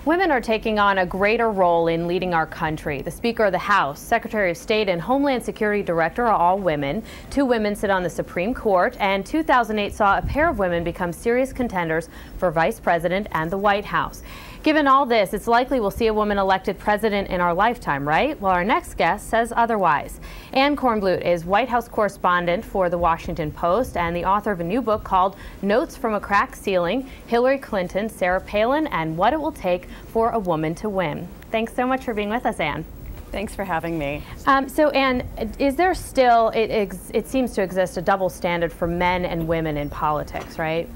Women are taking on a greater role in leading our country. The Speaker of the House, Secretary of State, and Homeland Security Director are all women. 2 women sit on the Supreme Court, and 2008 saw a pair of women become serious contenders for Vice President and the White House. Given all this, it's likely we'll see a woman elected president in our lifetime, right? Well, our next guest says otherwise. Anne Kornblut is White House correspondent for The Washington Post and the author of a new book called Notes from a Cracked Ceiling: Hillary Clinton, Sarah Palin, and What It Will Take for a Woman to Win. Thanks so much for being with us, Anne. Thanks for having me. So, Anne, is there still, it seems to exist, a double standard for men and women in politics, right?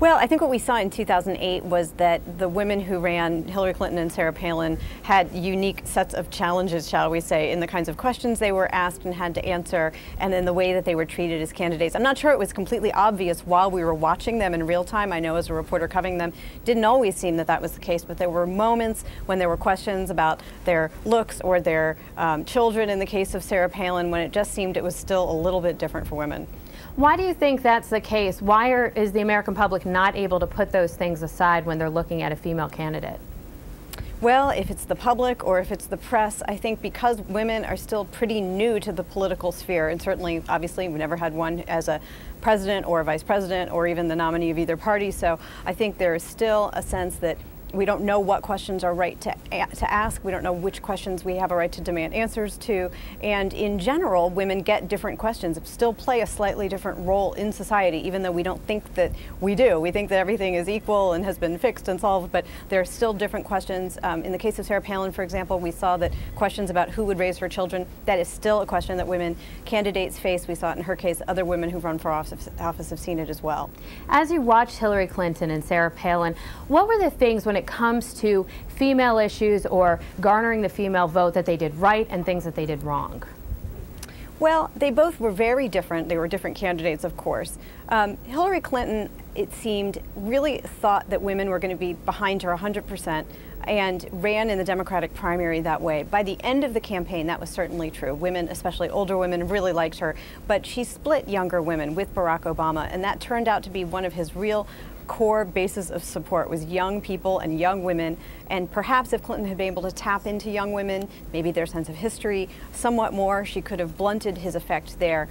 Well, I think what we saw in 2008 was that the women who ran, Hillary Clinton and Sarah Palin, had unique sets of challenges, shall we say, in the kinds of questions they were asked and had to answer, and in the way that they were treated as candidates. I'm not sure it was completely obvious while we were watching them in real time. I know as a reporter covering them, didn't always seem that that was the case, but there were moments when there were questions about their looks or their children, in the case of Sarah Palin, when it just seemed it was still a little bit different for women. Why do you think that's the case? Why is the American public not able to put those things aside when they're looking at a female candidate? Well, if it's the public or if it's the press, I think because women are still pretty new to the political sphere, and certainly, obviously, we've never had one as a president or a vice president or even the nominee of either party, so I think there is still a sense that we don't know what questions are right to ask. We don't know which questions we have a right to demand answers to. And in general, women get different questions, still play a slightly different role in society, even though we don't think that we do. We think that everything is equal and has been fixed and solved, but there are still different questions. In the case of Sarah Palin, for example, we saw that questions about who would raise her children, that is still a question that women candidates face. We saw it in her case. Other women who run for office have seen it as well. As you watched Hillary Clinton and Sarah Palin, what were the things when it comes to female issues or garnering the female vote that they did right and things that they did wrong? Well, they both were very different. They were different candidates, of course. Hillary Clinton, it seemed, really thought that women were going to be behind her 100% and ran in the Democratic primary that way. By the end of the campaign, that was certainly true. Women, especially older women, really liked her. But she split younger women with Barack Obama, and that turned out to be one of his real core basis of support, was young people and young women. And perhaps if Clinton had been able to tap into young women, maybe their sense of history somewhat more, she could have blunted his effect there.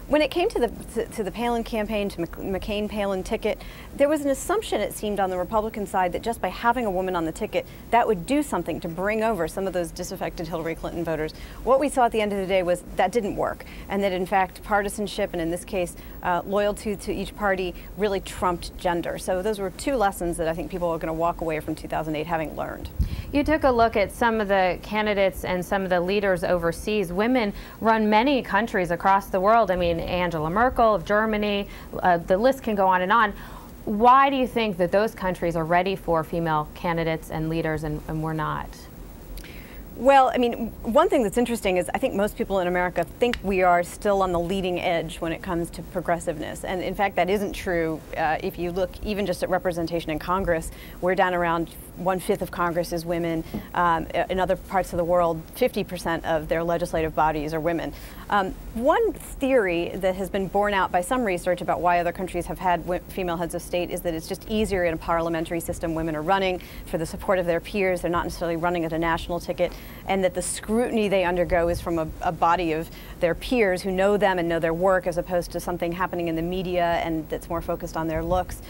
When it came to the Palin campaign, to McCain-Palin ticket, there was an assumption, it seemed, on the Republican side that just by having a woman on the ticket, that would do something to bring over some of those disaffected Hillary Clinton voters. What we saw at the end of the day was that didn't work, and that in fact partisanship, and in this case loyalty to each party, really trumped gender. So those were 2 lessons that I think people are going to walk away from 2008 having learned. You took a look at some of the candidates and some of the leaders overseas. Women run many countries across the world. I mean, Angela Merkel of Germany, the list can go on and on. Why do you think that those countries are ready for female candidates and leaders and we're not? Well, I mean, one thing that's interesting is I think most people in America think we are still on the leading edge when it comes to progressiveness. And in fact, that isn't true. If you look even just at representation in Congress, we're down around 1/5 of Congress is women. In other parts of the world, 50% of their legislative bodies are women. One theory that has been borne out by some research about why other countries have had female heads of state is that it's just easier in a parliamentary system. Women are running for the support of their peers. They're not necessarily running at a national ticket, and that the scrutiny they undergo is from a body of their peers who know them and know their work, as opposed to something happening in the media and that's more focused on their looks.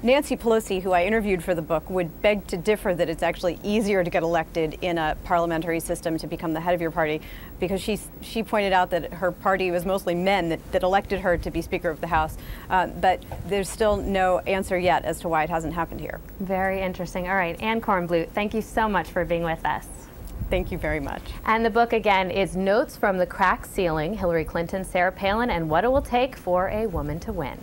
Nancy Pelosi, who I interviewed for the book, would beg to differ that it's actually easier to get elected in a parliamentary system to become the head of your party, because she pointed out that her party was mostly men that elected her to be Speaker of the House. But there's still no answer yet as to why it hasn't happened here. Very interesting. All right, Anne Kornblut, thank you so much for being with us. Thank you very much. And the book, again, is Notes from the Cracked Ceiling: Hillary Clinton, Sarah Palin, and What It Will Take for a Woman to Win.